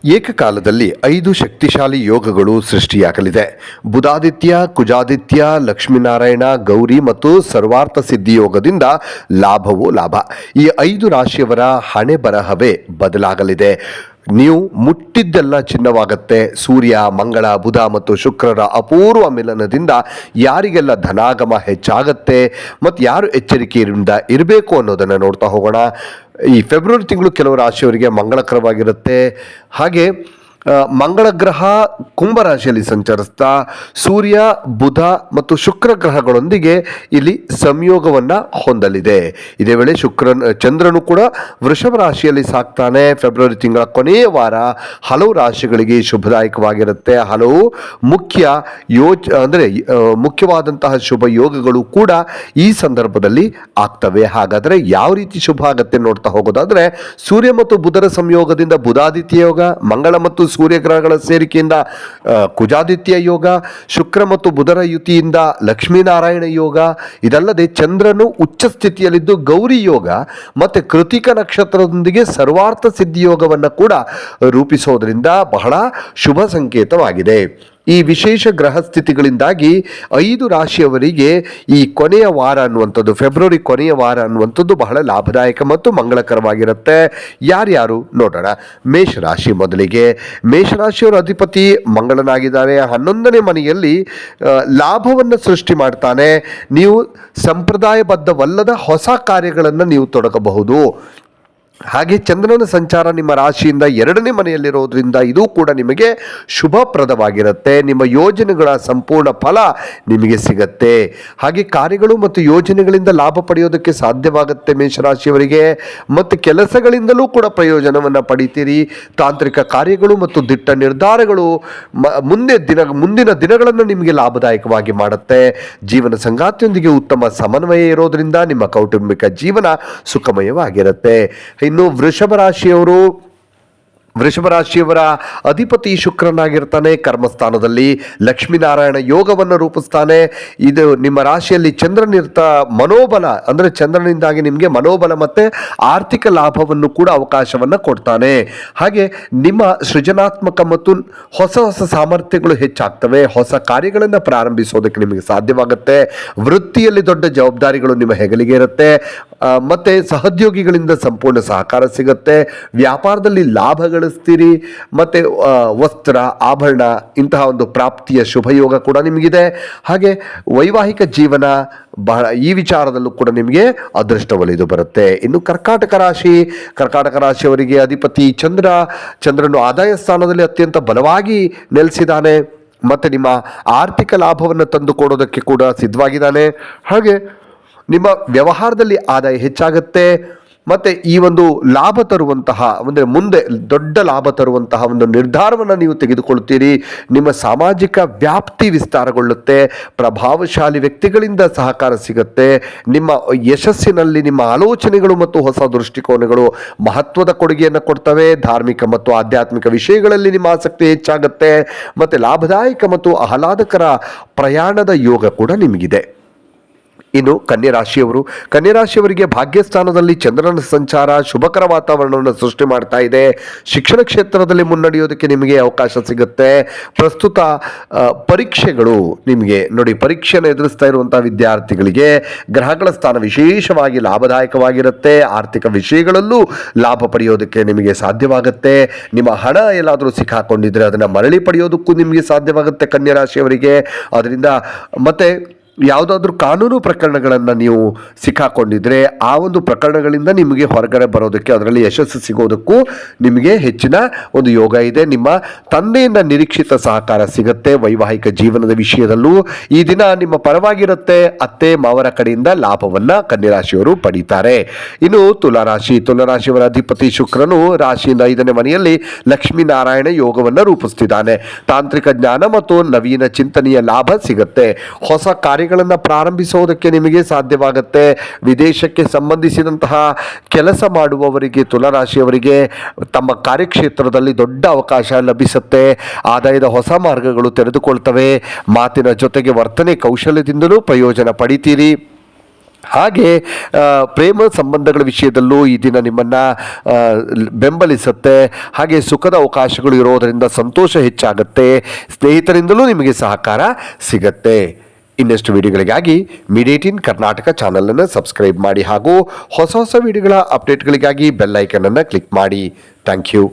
ಏಕಕಾಲದಲ್ಲಿ 5 ಶಕ್ತಿಶಾಲಿ ಯೋಗಗಳು ಸೃಷ್ಟಿಯಾಗಲಿದೆ. ಬುಧಾದಿತ್ಯ, ಕುಜಾದಿತ್ಯ, ಲಕ್ಷ್ಮೀನಾರಾಯಣ, ಗೌರಿ ಮತ್ತು ಸರ್ವಾರ್ಥ ಸಿದ್ಧಿ ಯೋಗದಿಂದ ಲಾಭವೋ ಲಾಭ. ಈ 5 ರಾಶಿಯವರ ಹಣೆ ಬರಹವೇ ಬದಲಾಗಲಿದೆ. ನೀವು ಮುಟ್ಟಿದ್ದೆಲ್ಲ ಚಿನ್ನವಾಗತ್ತೆ. ಸೂರ್ಯ, ಮಂಗಳ, ಬುಧ ಮತ್ತು ಶುಕ್ರರ ಅಪೂರ್ವ ಮಿಲನದಿಂದ ಯಾರಿಗೆಲ್ಲ ಧನಾಗಮ ಹೆಚ್ಚಾಗತ್ತೆ ಮತ್ತು ಯಾರು ಎಚ್ಚರಿಕೆಯಿಂದ ಇರಬೇಕು ಅನ್ನೋದನ್ನು ನೋಡ್ತಾ ಹೋಗೋಣ. ಈ ಫೆಬ್ರವರಿ ತಿಂಗಳು ಕೆಲವು ರಾಶಿಯವರಿಗೆ ಮಂಗಳಕರವಾಗಿರುತ್ತೆ. ಹಾಗೆ ಮಂಗಳ ಗ್ರಹ ಕುಂಭರಾಶಿಯಲ್ಲಿ ಸಂಚರಿಸ್ತಾ ಸೂರ್ಯ, ಬುಧ ಮತ್ತು ಶುಕ್ರ ಗ್ರಹಗಳೊಂದಿಗೆ ಇಲ್ಲಿ ಸಂಯೋಗವನ್ನು ಹೊಂದಲಿದೆ. ಇದೇ ವೇಳೆ ಚಂದ್ರನು ಕೂಡ ವೃಷಭ ರಾಶಿಯಲ್ಲಿ ಸಾಕ್ತಾನೆ. ಫೆಬ್ರವರಿ ತಿಂಗಳ ಕೊನೆಯ ವಾರ ಹಲವು ರಾಶಿಗಳಿಗೆ ಶುಭದಾಯಕವಾಗಿರುತ್ತೆ. ಹಲವು ಮುಖ್ಯವಾದಂತಹ ಶುಭ ಯೋಗಗಳು ಕೂಡ ಈ ಸಂದರ್ಭದಲ್ಲಿ ಆಗ್ತವೆ. ಹಾಗಾದರೆ ಯಾವ ರೀತಿ ಶುಭ ಆಗತ್ತೆ ನೋಡ್ತಾ ಹೋಗೋದಾದ್ರೆ, ಸೂರ್ಯ ಮತ್ತು ಬುಧರ ಸಂಯೋಗದಿಂದ ಬುಧಾದಿತ್ಯ ಯೋಗ, ಮಂಗಳ ಮತ್ತು ಸೂರ್ಯ ಗ್ರಹಗಳ ಸೇರಿಕೆಯಿಂದ ಕುಜಾದಿತ್ಯ ಯೋಗ, ಶುಕ್ರ ಮತ್ತು ಬುಧರ ಯುತಿಯಿಂದ ಲಕ್ಷ್ಮೀನಾರಾಯಣ ಯೋಗ, ಇದಲ್ಲದೆ ಚಂದ್ರನು ಉಚ್ಚ ಸ್ಥಿತಿಯಲ್ಲಿದ್ದು ಗೌರಿ ಯೋಗ ಮತ್ತು ಕೃತಿಕ ನಕ್ಷತ್ರದೊಂದಿಗೆ ಸರ್ವಾರ್ಥ ಸಿದ್ಧಿ ಯೋಗವನ್ನು ಕೂಡ ರೂಪಿಸೋದ್ರಿಂದ ಬಹಳ ಶುಭ ಸಂಕೇತವಾಗಿದೆ. ಈ ವಿಶೇಷ ಗ್ರಹ ಸ್ಥಿತಿಗಳಿಂದಾಗಿ 5 ರಾಶಿಯವರಿಗೆ ಈ ಕೊನೆಯ ವಾರ ಅನ್ನುವಂಥದ್ದು, ಫೆಬ್ರವರಿ ಕೊನೆಯ ವಾರ ಅನ್ನುವಂಥದ್ದು ಬಹಳ ಲಾಭದಾಯಕ ಮತ್ತು ಮಂಗಳಕರವಾಗಿರುತ್ತೆ. ಯಾರ್ಯಾರು ನೋಡೋಣ. ಮೇಷರಾಶಿ ಮೊದಲಿಗೆ. ಮೇಷರಾಶಿಯವರ ಅಧಿಪತಿ ಮಂಗಳನಾಗಿದ್ದಾರೆ. 11ನೇ ಮನೆಯಲ್ಲಿ ಲಾಭವನ್ನು ಸೃಷ್ಟಿ ಮಾಡ್ತಾನೆ. ನೀವು ಸಂಪ್ರದಾಯಬದ್ಧವಲ್ಲದ ಹೊಸ ಕಾರ್ಯಗಳನ್ನು ನೀವು ತೊಡಗಬಹುದು. ಹಾಗೆ ಚಂದ್ರನ ಸಂಚಾರ ನಿಮ್ಮ ರಾಶಿಯಿಂದ 2ನೇ ಮನೆಯಲ್ಲಿರೋದ್ರಿಂದ ಇದು ಕೂಡ ನಿಮಗೆ ಶುಭಪ್ರದವಾಗಿರುತ್ತೆ. ನಿಮ್ಮ ಯೋಜನೆಗಳ ಸಂಪೂರ್ಣ ಫಲ ನಿಮಗೆ ಸಿಗತ್ತೆ. ಹಾಗೆ ಕಾರ್ಯಗಳು ಮತ್ತು ಯೋಜನೆಗಳಿಂದ ಲಾಭ ಪಡೆಯೋದಕ್ಕೆ ಸಾಧ್ಯವಾಗುತ್ತೆ ಮೇಷರಾಶಿಯವರಿಗೆ. ಮತ್ತು ಕೆಲಸಗಳಿಂದಲೂ ಕೂಡ ಪ್ರಯೋಜನವನ್ನು ಪಡಿತೀರಿ. ತಾಂತ್ರಿಕ ಕಾರ್ಯಗಳು ಮತ್ತು ದಿಟ್ಟ ನಿರ್ಧಾರಗಳು ಮುಂದಿನ ದಿನಗಳನ್ನು ನಿಮಗೆ ಲಾಭದಾಯಕವಾಗಿ ಮಾಡುತ್ತೆ. ಜೀವನ ಸಂಗಾತಿಯೊಂದಿಗೆ ಉತ್ತಮ ಸಮನ್ವಯ ಇರೋದ್ರಿಂದ ನಿಮ್ಮ ಕೌಟುಂಬಿಕ ಜೀವನ ಸುಖಮಯವಾಗಿರುತ್ತೆ. ಇನ್ನು ವೃಷಭ ರಾಶಿಯವರ ಅಧಿಪತಿ ಶುಕ್ರನಾಗಿರ್ತಾನೆ. ಕರ್ಮಸ್ಥಾನದಲ್ಲಿ ಲಕ್ಷ್ಮೀನಾರಾಯಣ ಯೋಗವನ್ನು ರೂಪಿಸ್ತಾನೆ. ಇದು ನಿಮ್ಮ ರಾಶಿಯಲ್ಲಿ ಮನೋಬಲ, ಅಂದರೆ ಚಂದ್ರನಿಂದಾಗಿ ನಿಮಗೆ ಮನೋಬಲ ಮತ್ತು ಆರ್ಥಿಕ ಲಾಭವನ್ನು ಕೂಡ ಅವಕಾಶವನ್ನು ಕೊಡ್ತಾನೆ. ಹಾಗೆ ನಿಮ್ಮ ಸೃಜನಾತ್ಮಕ ಮತ್ತು ಹೊಸ ಸಾಮರ್ಥ್ಯಗಳು ಹೆಚ್ಚಾಗ್ತವೆ. ಹೊಸ ಕಾರ್ಯಗಳನ್ನು ಪ್ರಾರಂಭಿಸೋದಕ್ಕೆ ನಿಮಗೆ ಸಾಧ್ಯವಾಗುತ್ತೆ. ವೃತ್ತಿಯಲ್ಲಿ ದೊಡ್ಡ ಜವಾಬ್ದಾರಿಗಳು ನಿಮ್ಮ ಹೆಗಲಿಗೆ ಇರುತ್ತೆ. ಮತ್ತು ಸಹೋದ್ಯೋಗಿಗಳಿಂದ ಸಂಪೂರ್ಣ ಸಹಕಾರ ಸಿಗುತ್ತೆ. ವ್ಯಾಪಾರದಲ್ಲಿ ಲಾಭ ಗಳಿಸ್ತೀರಿ. ಮತ್ತು ವಸ್ತ್ರ, ಆಭರಣ ಇಂತಹ ಒಂದು ಪ್ರಾಪ್ತಿಯ ಶುಭಯೋಗ ಕೂಡ ನಿಮಗಿದೆ. ಹಾಗೆ ವೈವಾಹಿಕ ಜೀವನ ಈ ವಿಚಾರದಲ್ಲೂ ಕೂಡ ನಿಮಗೆ ಅದೃಷ್ಟ ಒಲಿದು ಬರುತ್ತೆ. ಇನ್ನು ಕರ್ಕಾಟಕ ರಾಶಿಯವರಿಗೆ ಅಧಿಪತಿ ಚಂದ್ರನು ಆದಾಯ ಸ್ಥಾನದಲ್ಲಿ ಅತ್ಯಂತ ಬಲವಾಗಿ ನೆಲೆಸಿದ್ದಾನೆ. ಮತ್ತು ನಿಮ್ಮ ಆರ್ಥಿಕ ಲಾಭವನ್ನು ತಂದು ಕೊಡೋದಕ್ಕೆ ಕೂಡ ಸಿದ್ಧವಾಗಿದ್ದಾನೆ. ಹಾಗೆ ನಿಮ್ಮ ವ್ಯವಹಾರದಲ್ಲಿ ಆದಾಯ ಹೆಚ್ಚಾಗುತ್ತೆ. ಮತ್ತು ಈ ಒಂದು ಲಾಭ ತರುವಂತಹ, ಅಂದರೆ ಮುಂದೆ ದೊಡ್ಡ ಲಾಭ ತರುವಂತಹ ಒಂದು ನಿರ್ಧಾರವನ್ನು ನೀವು ತೆಗೆದುಕೊಳ್ತೀರಿ. ನಿಮ್ಮ ಸಾಮಾಜಿಕ ವ್ಯಾಪ್ತಿ ವಿಸ್ತಾರಗೊಳ್ಳುತ್ತೆ. ಪ್ರಭಾವಶಾಲಿ ವ್ಯಕ್ತಿಗಳಿಂದ ಸಹಕಾರ ಸಿಗುತ್ತೆ. ನಿಮ್ಮ ಯಶಸ್ಸಿನಲ್ಲಿ ನಿಮ್ಮ ಆಲೋಚನೆಗಳು ಮತ್ತು ಹೊಸ ದೃಷ್ಟಿಕೋನಗಳು ಮಹತ್ವದ ಕೊಡುಗೆಯನ್ನು ಕೊಡ್ತವೆ. ಧಾರ್ಮಿಕ ಮತ್ತು ಆಧ್ಯಾತ್ಮಿಕ ವಿಷಯಗಳಲ್ಲಿ ನಿಮ್ಮ ಆಸಕ್ತಿ ಹೆಚ್ಚಾಗುತ್ತೆ. ಮತ್ತು ಲಾಭದಾಯಕ ಮತ್ತು ಆಹ್ಲಾದಕರ ಪ್ರಯಾಣದ ಯೋಗ ಕೂಡ ನಿಮಗಿದೆ. ಇನ್ನು ಕನ್ಯರಾಶಿಯವರಿಗೆ ಭಾಗ್ಯಸ್ಥಾನದಲ್ಲಿ ಚಂದ್ರನ ಸಂಚಾರ ಶುಭಕರ ವಾತಾವರಣವನ್ನು ಸೃಷ್ಟಿ ಮಾಡ್ತಾ ಇದೆ. ಶಿಕ್ಷಣ ಕ್ಷೇತ್ರದಲ್ಲಿ ಮುನ್ನಡೆಯೋದಕ್ಕೆ ನಿಮಗೆ ಅವಕಾಶ ಸಿಗುತ್ತೆ. ಪ್ರಸ್ತುತ ಪರೀಕ್ಷೆಗಳು ನಿಮಗೆ ನೋಡಿ, ಪರೀಕ್ಷೆಯನ್ನು ಎದುರಿಸ್ತಾ ಇರುವಂತಹ ವಿದ್ಯಾರ್ಥಿಗಳಿಗೆ ಗ್ರಹಗಳ ಸ್ಥಾನ ವಿಶೇಷವಾಗಿ ಲಾಭದಾಯಕವಾಗಿರುತ್ತೆ. ಆರ್ಥಿಕ ವಿಷಯಗಳಲ್ಲೂ ಲಾಭ ಪಡೆಯೋದಕ್ಕೆ ನಿಮಗೆ ಸಾಧ್ಯವಾಗುತ್ತೆ. ನಿಮ್ಮ ಹಣ ಎಲ್ಲಾದರೂ ಸಿಕ್ಕಾಕೊಂಡಿದ್ರೆ ಅದನ್ನು ಮರಳಿ ಪಡೆಯೋದಕ್ಕೂ ನಿಮಗೆ ಸಾಧ್ಯವಾಗುತ್ತೆ ಕನ್ಯರಾಶಿಯವರಿಗೆ. ಅದರಿಂದ ಮತ್ತೆ ಯಾವುದಾದ್ರೂ ಕಾನೂನು ಪ್ರಕರಣಗಳನ್ನು ನೀವು ಸಿಕ್ಕಾಕೊಂಡಿದ್ರೆ ಆ ಒಂದು ಪ್ರಕರಣಗಳಿಂದ ನಿಮಗೆ ಹೊರಗಡೆ ಬರೋದಕ್ಕೆ, ಅದರಲ್ಲಿ ಯಶಸ್ಸು ಸಿಗೋದಕ್ಕೂ ನಿಮಗೆ ಹೆಚ್ಚಿನ ಒಂದು ಯೋಗ ಇದೆ. ನಿಮ್ಮ ತಂದೆಯಿಂದ ನಿರೀಕ್ಷಿತ ಸಹಕಾರ ಸಿಗುತ್ತೆ. ವೈವಾಹಿಕ ಜೀವನದ ವಿಷಯದಲ್ಲೂ ಈ ದಿನ ನಿಮ್ಮ ಪರವಾಗಿರುತ್ತೆ. ಅತ್ತೆ ಮಾವರ ಕಡೆಯಿಂದ ಲಾಭವನ್ನು ಕನ್ಯರಾಶಿಯವರು ಪಡೀತಾರೆ. ಇನ್ನು ತುಲಾರಾಶಿಯವರ ಅಧಿಪತಿ ಶುಕ್ರನು ರಾಶಿಯಿಂದ 5ನೇ ಮನೆಯಲ್ಲಿ ಲಕ್ಷ್ಮೀನಾರಾಯಣ ಯೋಗವನ್ನು ರೂಪಿಸ್ತಿದ್ದಾನೆ. ತಾಂತ್ರಿಕ ಜ್ಞಾನ ಮತ್ತು ನವೀನ ಚಿಂತನೆಯ ಲಾಭ ಸಿಗುತ್ತೆ. ಹೊಸ ಕಾರ್ಯಗಳನ್ನು ಪ್ರಾರಂಭಿಸೋದಕ್ಕೆ ನಿಮಗೆ ಸಾಧ್ಯವಾಗುತ್ತೆ. ವಿದೇಶಕ್ಕೆ ಸಂಬಂಧಿಸಿದಂತಹ ಕೆಲಸ ಮಾಡುವವರಿಗೆ, ತುಲಾರಾಶಿಯವರಿಗೆ ತಮ್ಮ ಕಾರ್ಯಕ್ಷೇತ್ರದಲ್ಲಿ ದೊಡ್ಡ ಅವಕಾಶ ಲಭಿಸುತ್ತೆ. ಆದಾಯದ ಹೊಸ ಮಾರ್ಗಗಳು ತೆರೆದುಕೊಳ್ತವೆ. ಮಾತಿನ ಜೊತೆಗೆ ವರ್ತನೆ ಕೌಶಲ್ಯದಿಂದಲೂ ಪ್ರಯೋಜನ ಪಡಿತೀರಿ. ಹಾಗೆ ಪ್ರೇಮ ಸಂಬಂಧಗಳ ವಿಷಯದಲ್ಲೂ ಈ ದಿನ ನಿಮ್ಮನ್ನು ಬೆಂಬಲಿಸುತ್ತೆ. ಹಾಗೆ ಸುಖದ ಅವಕಾಶಗಳು ಇರೋದರಿಂದ ಸಂತೋಷ ಹೆಚ್ಚಾಗುತ್ತೆ. ಸ್ನೇಹಿತರಿಂದಲೂ ನಿಮಗೆ ಸಹಕಾರ ಸಿಗತ್ತೆ. ಇನ್ನಷ್ಟು ವಿಡಿಯೋಗಳಿಗಾಗಿ ಮೀಡಿಯೇಟಿನ್ ಕರ್ನಾಟಕ ಚಾನಲನ್ನು ಸಬ್ಸ್ಕ್ರೈಬ್ ಮಾಡಿ ಹಾಗೂ ಹೊಸ ಹೊಸ ವಿಡಿಯೋಗಳ ಅಪ್ಡೇಟ್ಗಳಿಗಾಗಿ ಬೆಲ್ ಐಕನನ್ನು ಕ್ಲಿಕ್ ಮಾಡಿ. Thank you.